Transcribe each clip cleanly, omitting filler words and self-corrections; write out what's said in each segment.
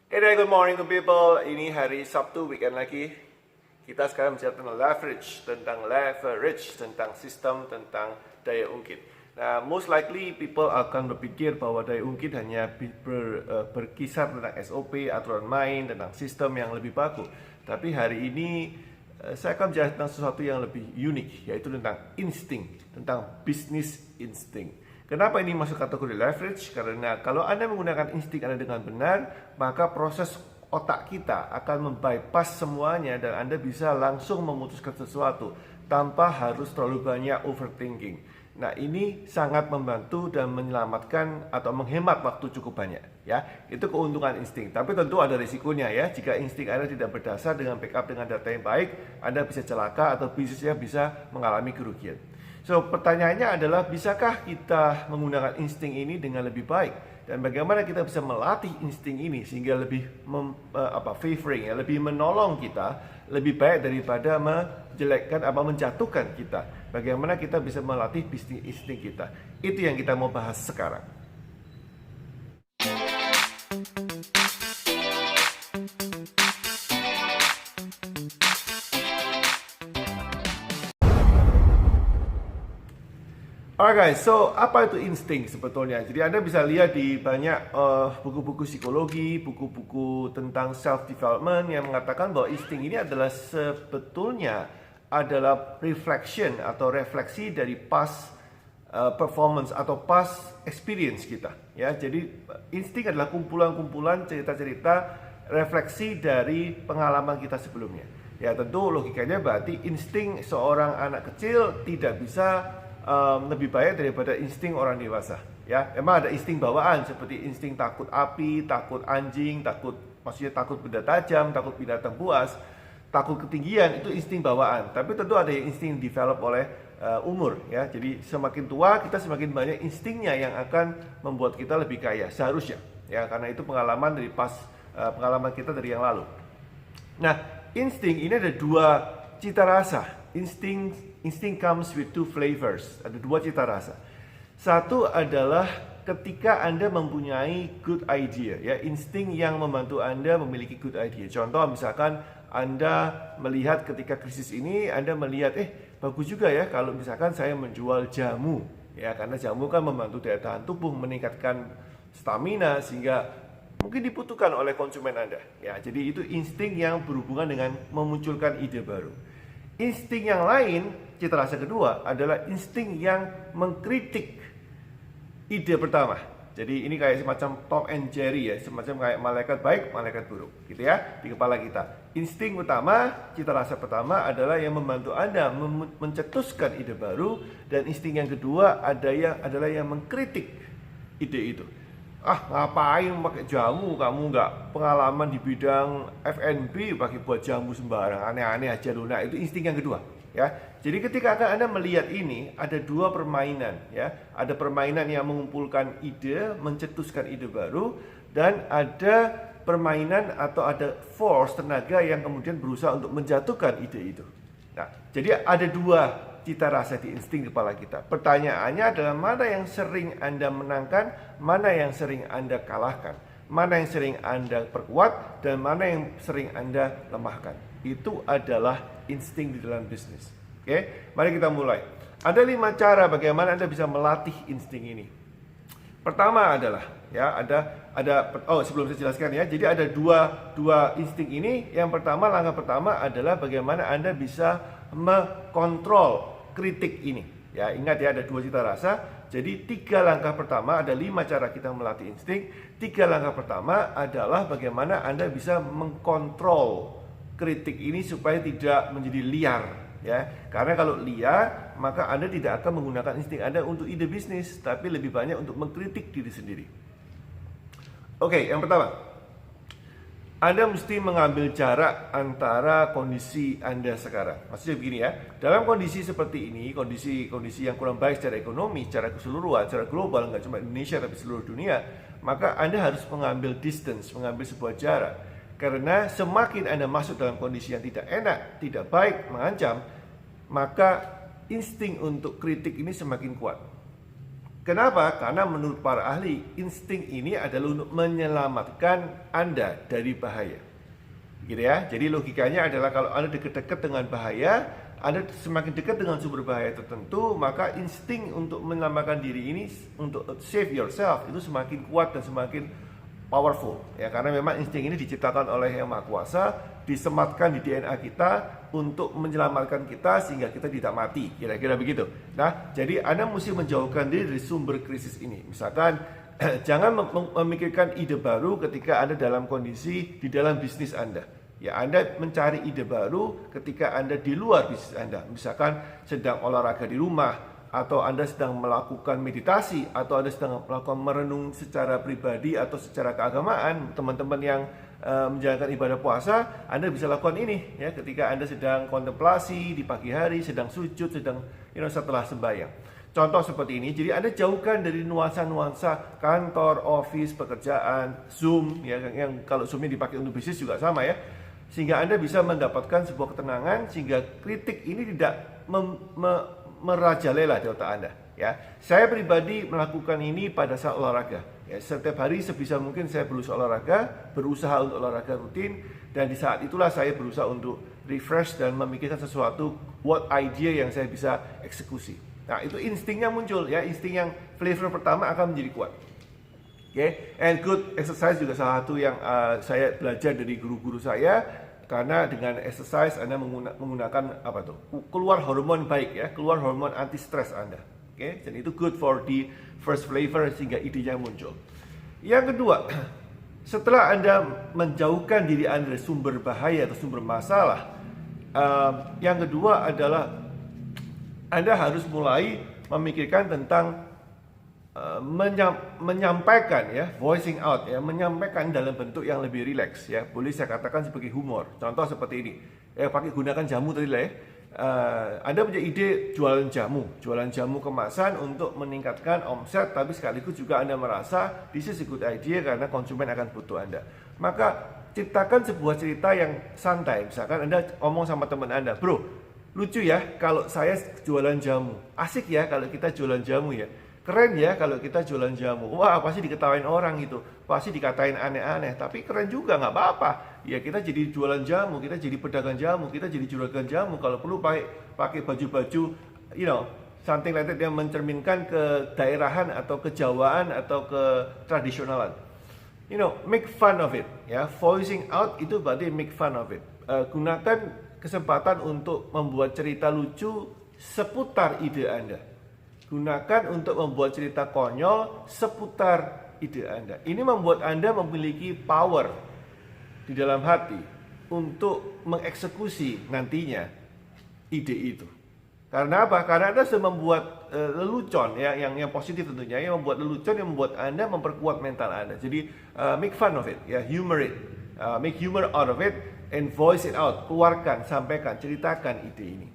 Hey there, good morning to people. Ini hari Sabtu, weekend lagi. Kita sekarang bicara tentang leverage, tentang sistem, tentang daya ungkit. Nah, most likely people akan berpikir bahwa daya ungkit hanya berkisar tentang SOP, aturan main, tentang sistem yang lebih baku. Tapi hari ini saya akan bicara tentang sesuatu yang lebih unik, yaitu tentang insting, tentang business instinct. Kenapa ini masuk kategori leverage? Karena kalau Anda menggunakan insting Anda dengan benar, maka proses otak kita akan membypass semuanya dan Anda bisa langsung memutuskan sesuatu tanpa harus terlalu banyak overthinking. Nah, ini sangat membantu dan menyelamatkan atau menghemat waktu cukup banyak, ya. Itu keuntungan insting. Tapi tentu ada risikonya, ya. Jika insting Anda tidak berdasar dengan backup dengan data yang baik, Anda bisa celaka atau bisnisnya bisa mengalami kerugian. So, pertanyaannya adalah, bisakah kita menggunakan insting ini dengan lebih baik? Dan bagaimana kita bisa melatih insting ini sehingga lebih favoring, ya, lebih menolong kita, lebih baik daripada menjelekkan atau menjatuhkan kita. Bagaimana kita bisa melatih bisnis insting kita? Itu yang kita mau bahas sekarang. Alright guys, so apa itu insting sebetulnya? Jadi Anda bisa lihat di banyak buku-buku psikologi, buku-buku tentang self-development yang mengatakan bahwa insting ini adalah sebetulnya adalah reflection atau refleksi dari past performance atau past experience kita. Ya, jadi insting adalah kumpulan-kumpulan cerita-cerita refleksi dari pengalaman kita sebelumnya. Ya, tentu logikanya berarti insting seorang anak kecil tidak bisa lebih baik daripada insting orang dewasa. Ya, memang ada insting bawaan seperti insting takut api, takut anjing, takut benda tajam, takut binatang buas, takut ketinggian, itu insting bawaan. Tapi tentu ada yang insting develop oleh umur, ya. Jadi semakin tua kita semakin banyak instingnya yang akan membuat kita lebih kaya seharusnya, ya, karena itu pengalaman pengalaman kita dari yang lalu. Nah, insting ini ada dua cita rasa. Insting comes with two flavors. Ada dua cita rasa. Satu adalah ketika Anda mempunyai good idea, ya, insting yang membantu Anda memiliki good idea. Contoh misalkan Anda melihat ketika krisis ini, Anda melihat bagus juga ya kalau misalkan saya menjual jamu, ya, karena jamu kan membantu daya tahan tubuh, meningkatkan stamina sehingga mungkin dibutuhkan oleh konsumen Anda. Ya, jadi itu insting yang berhubungan dengan memunculkan ide baru. Insting yang lain, cita rasa kedua adalah insting yang mengkritik ide pertama. Jadi ini kayak semacam Tom and Jerry, ya, semacam kayak malaikat baik, malaikat buruk, gitu ya, di kepala kita. Insting utama, cita rasa pertama adalah yang membantu Anda mencetuskan ide baru, dan insting yang kedua adalah yang mengkritik ide itu. Ngapain pakai jamu, kamu nggak pengalaman di bidang F&B pakai buat jamu sembarang, aneh-aneh aja lu. Nah, itu insting yang kedua, ya. Jadi ketika Anda melihat ini, ada dua permainan, ya. Ada permainan yang mengumpulkan ide, mencetuskan ide baru, dan ada permainan atau ada force, tenaga yang kemudian berusaha untuk menjatuhkan ide itu. Nah, jadi ada dua cita rasa di insting kepala kita. Pertanyaannya adalah mana yang sering Anda menangkan, mana yang sering Anda kalahkan, mana yang sering Anda perkuat, dan mana yang sering Anda lemahkan. Itu adalah insting di dalam bisnis. Oke, mari kita mulai. Ada 5 cara bagaimana Anda bisa melatih insting ini. Pertama adalah, ya, sebelum saya jelaskan, ya. Jadi ada dua insting ini. Yang pertama, langkah pertama adalah bagaimana Anda bisa mengontrol kritik ini. Ya, ingat ya, ada dua cita rasa. Jadi 3 langkah pertama, ada 5 cara kita melatih insting. 3 langkah pertama adalah bagaimana Anda bisa mengkontrol kritik ini supaya tidak menjadi liar, ya. Karena kalau liar, maka Anda tidak akan menggunakan insting Anda untuk ide bisnis, tapi lebih banyak untuk mengkritik diri sendiri. Oke, yang pertama, Anda mesti mengambil jarak antara kondisi Anda sekarang. Maksudnya begini, ya, dalam kondisi seperti ini, kondisi yang kurang baik secara ekonomi, secara keseluruhan, secara global, nggak cuma Indonesia tapi seluruh dunia, maka Anda harus mengambil distance, mengambil sebuah jarak. Karena semakin Anda masuk dalam kondisi yang tidak enak, tidak baik, mengancam, maka insting untuk kritik ini semakin kuat. Kenapa? Karena menurut para ahli, insting ini adalah untuk menyelamatkan Anda dari bahaya. Gitu ya. Jadi logikanya adalah kalau Anda dekat-dekat dengan bahaya, Anda semakin dekat dengan sumber bahaya tertentu, maka insting untuk menyelamatkan diri ini, untuk save yourself, itu semakin kuat dan semakin powerful. Ya, karena memang insting ini diciptakan oleh Yang Maha Kuasa, disematkan di DNA kita untuk menyelamatkan kita sehingga kita tidak mati, kira-kira begitu. Nah, jadi Anda mesti menjauhkan diri dari sumber krisis ini. Misalkan, jangan memikirkan ide baru ketika Anda dalam kondisi di dalam bisnis Anda. Ya, Anda mencari ide baru ketika Anda di luar bisnis Anda. Misalkan sedang olahraga di rumah, atau Anda sedang melakukan meditasi, atau Anda sedang melakukan merenung secara pribadi atau secara keagamaan. Teman-teman yang menjalankan ibadah puasa, Anda bisa lakukan ini ya ketika Anda sedang kontemplasi di pagi hari, sedang sujud, sedang setelah sembahyang. Contoh seperti ini. Jadi Anda jauhkan dari nuansa-nuansa kantor, office, pekerjaan, Zoom ya, yang kalau Zoom-nya dipakai untuk bisnis juga sama ya. Sehingga Anda bisa mendapatkan sebuah ketenangan sehingga kritik ini tidak merajalela di otak Anda ya. Saya pribadi melakukan ini pada saat olahraga. Ya, setiap hari sebisa mungkin saya berusaha untuk olahraga rutin, dan di saat itulah saya berusaha untuk refresh dan memikirkan sesuatu, what idea yang saya bisa eksekusi. Nah, itu instingnya muncul ya, insting yang flavor pertama akan menjadi kuat. Okay? And good exercise juga salah satu yang saya belajar dari guru-guru saya, karena dengan exercise Anda menggunakan keluar hormon baik ya, keluar hormon anti stres Anda. Okay? Dan itu good for the first flavor sehingga idenya muncul. Yang kedua, setelah Anda menjauhkan diri Anda dari sumber bahaya atau sumber masalah, yang kedua adalah Anda harus mulai memikirkan tentang menyampaikan ya, voicing out ya, menyampaikan dalam bentuk yang lebih rileks ya, boleh saya katakan sebagai humor. Contoh seperti ini, gunakan jamu tadi lah ya. Anda punya ide jualan jamu kemasan untuk meningkatkan omset, tapi sekaligus juga Anda merasa this is a good idea karena konsumen akan butuh Anda. Maka ciptakan sebuah cerita yang santai. Misalkan Anda ngomong sama teman Anda, bro, lucu ya kalau saya jualan jamu, asik ya kalau kita jualan jamu ya. Keren ya kalau kita jualan jamu. Wah, pasti diketawain orang gitu. Pasti dikatain aneh-aneh. Tapi keren juga, nggak apa-apa. Ya, kita jadi jualan jamu, kita jadi pedagang jamu, kita jadi juragan jamu. Kalau perlu pakai baju-baju, something like that yang mencerminkan kedaerahan atau kejawaan atau ketradisionalan. Make fun of it. Ya, voicing out itu berarti make fun of it. Gunakan kesempatan untuk membuat cerita lucu seputar ide Anda. Gunakan untuk membuat cerita konyol seputar ide Anda. Ini membuat Anda memiliki power di dalam hati untuk mengeksekusi nantinya ide itu. Karena apa? Karena Anda sudah membuat lelucon ya, yang positif tentunya, yang membuat lelucon yang membuat Anda memperkuat mental Anda. Jadi make fun of it, ya, humor it, make humor out of it and voice it out. Keluarkan, sampaikan, ceritakan ide ini.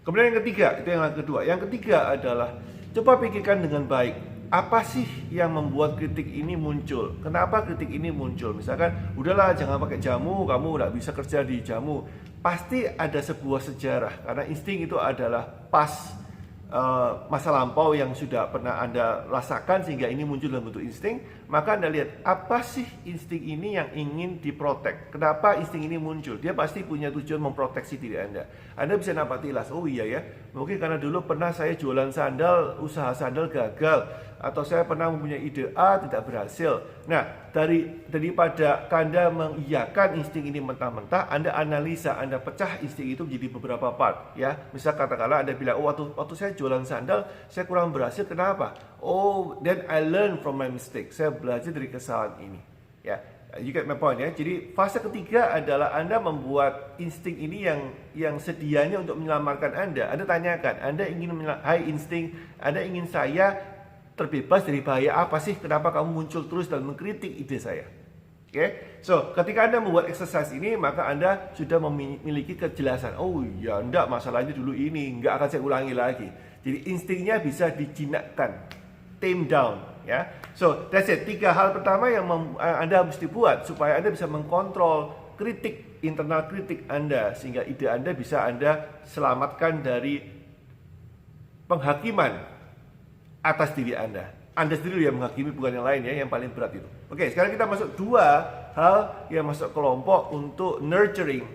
Kemudian yang ketiga, itu yang kedua. Yang ketiga adalah coba pikirkan dengan baik. Apa sih yang membuat kritik ini muncul? Kenapa kritik ini muncul? Misalkan, udahlah jangan pakai jamu, kamu nggak bisa kerja di jamu. Pasti ada sebuah sejarah, karena insting itu adalah masa lampau yang sudah pernah Anda rasakan sehingga ini muncul dalam bentuk insting. Maka Anda lihat, apa sih insting ini yang ingin diprotek? Kenapa insting ini muncul? Dia pasti punya tujuan memproteksi diri Anda. Anda bisa nampak tilas, oh iya ya, mungkin karena dulu pernah saya jualan sandal, usaha sandal gagal, atau saya pernah mempunyai ide A tidak berhasil. Nah, daripada Anda mengiyakan insting ini mentah-mentah, Anda analisa, Anda pecah insting itu menjadi beberapa part ya. Misal katakanlah Anda bilang, oh waktu saya jualan sandal saya kurang berhasil, kenapa? Oh, then I learn from my mistake. Saya belajar dari kesalahan ini ya. You get my point ya. Jadi fase ketiga adalah Anda membuat insting ini yang sedianya untuk menyelamatkan Anda. Anda tanyakan, Anda ingin hai insting, Anda ingin saya terbebas dari bahaya apa sih? Kenapa kamu muncul terus dan mengkritik ide saya? Oke, okay? So ketika Anda membuat exercise ini, maka Anda sudah memiliki kejelasan. Oh ya, enggak, masalahnya dulu ini, enggak akan saya ulangi lagi. Jadi instingnya bisa dijinakkan, tame down, ya. So that's it. 3 hal pertama yang Anda mesti buat supaya Anda bisa mengkontrol internal kritik Anda, sehingga ide Anda bisa Anda selamatkan dari penghakiman atas diri Anda. Anda sendiri yang menghakimi, bukan yang lain ya, yang paling berat itu. Oke, sekarang kita masuk dua hal yang masuk kelompok untuk nurturing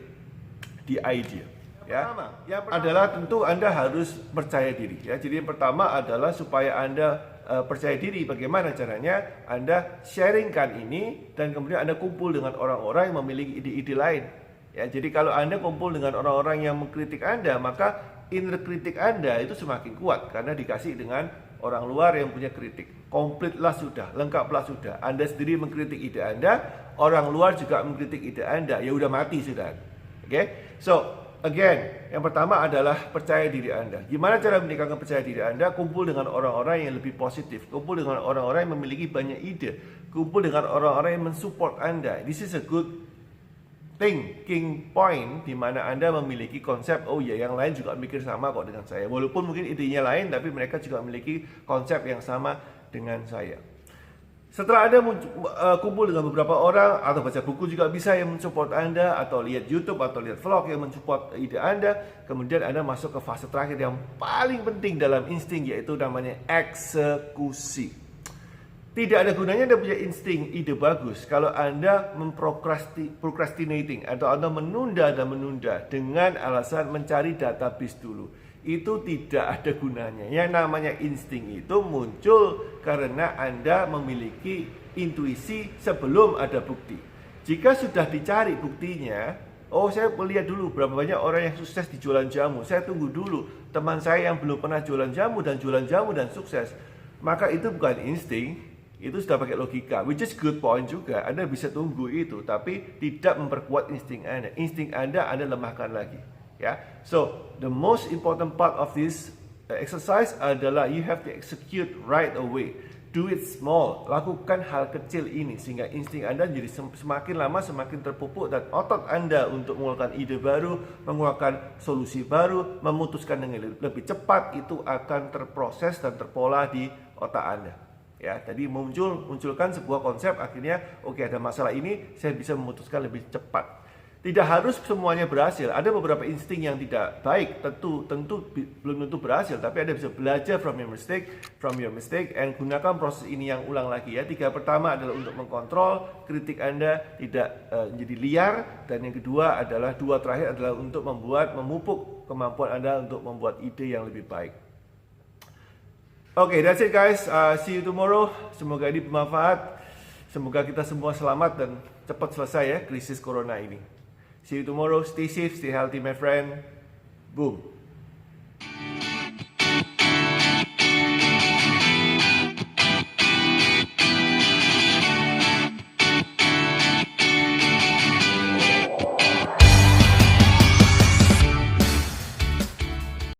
the idea. Ya, yang pertama adalah tentu Anda harus percaya diri. Ya, jadi yang pertama adalah supaya Anda percaya diri. Bagaimana caranya? Anda sharingkan ini dan kemudian Anda kumpul dengan orang-orang yang memiliki ide-ide lain. Ya, jadi kalau Anda kumpul dengan orang-orang yang mengkritik Anda, maka inner kritik Anda itu semakin kuat karena dikasih dengan orang luar yang punya kritik. Komplitlah sudah, lengkaplah sudah. Anda sendiri mengkritik ide Anda, orang luar juga mengkritik ide Anda. Ya udah mati sudah. Oke? So, again, yang pertama adalah percaya diri Anda. Gimana cara meningkatkan percaya diri Anda? Kumpul dengan orang-orang yang lebih positif. Kumpul dengan orang-orang yang memiliki banyak ide. Kumpul dengan orang-orang yang mensupport Anda. This is a good thinking point di mana Anda memiliki konsep, oh ya yang lain juga mikir sama kok dengan saya. Walaupun mungkin idenya lain, tapi mereka juga memiliki konsep yang sama dengan saya. Setelah Anda kumpul dengan beberapa orang, atau baca buku juga bisa yang mensupport Anda, atau lihat YouTube atau lihat vlog yang mensupport ide Anda, kemudian Anda masuk ke fase terakhir yang paling penting dalam insting, yaitu namanya eksekusi. Tidak ada gunanya Anda punya insting, ide bagus kalau Anda procrastinating atau Anda menunda dan menunda dengan alasan mencari database dulu. Itu tidak ada gunanya. Yang namanya insting itu muncul karena Anda memiliki intuisi sebelum ada bukti. Jika sudah dicari buktinya, oh saya melihat dulu berapa banyak orang yang sukses di jualan jamu. Saya tunggu dulu teman saya yang belum pernah jualan jamu dan sukses. Maka itu bukan insting. Itu sudah pakai logika, which is good point juga. Anda bisa tunggu itu, tapi tidak memperkuat insting Anda. Insting Anda lemahkan lagi. Ya, so the most important part of this exercise adalah you have to execute right away. Do it small. Lakukan hal kecil ini sehingga insting Anda jadi semakin lama semakin terpupuk dan otot Anda untuk mengeluarkan ide baru, mengeluarkan solusi baru, memutuskan dengan lebih cepat itu akan terproses dan terpola di otak Anda. Ya, tadi munculkan sebuah konsep, akhirnya oke, ada masalah ini, saya bisa memutuskan lebih cepat. Tidak harus semuanya berhasil. Ada beberapa insting yang tidak baik, tentu belum tentu berhasil, tapi Anda bisa belajar from your mistake and gunakan proses ini yang ulang lagi ya. 3 pertama adalah untuk mengkontrol kritik Anda tidak menjadi liar, dan yang kedua adalah 2 terakhir adalah untuk memupuk kemampuan Anda untuk membuat ide yang lebih baik. Okay, that's it guys. See you tomorrow. Semoga ini bermanfaat. Semoga kita semua selamat dan cepat selesai ya krisis corona ini. See you tomorrow. Stay safe, stay healthy my friend. Boom.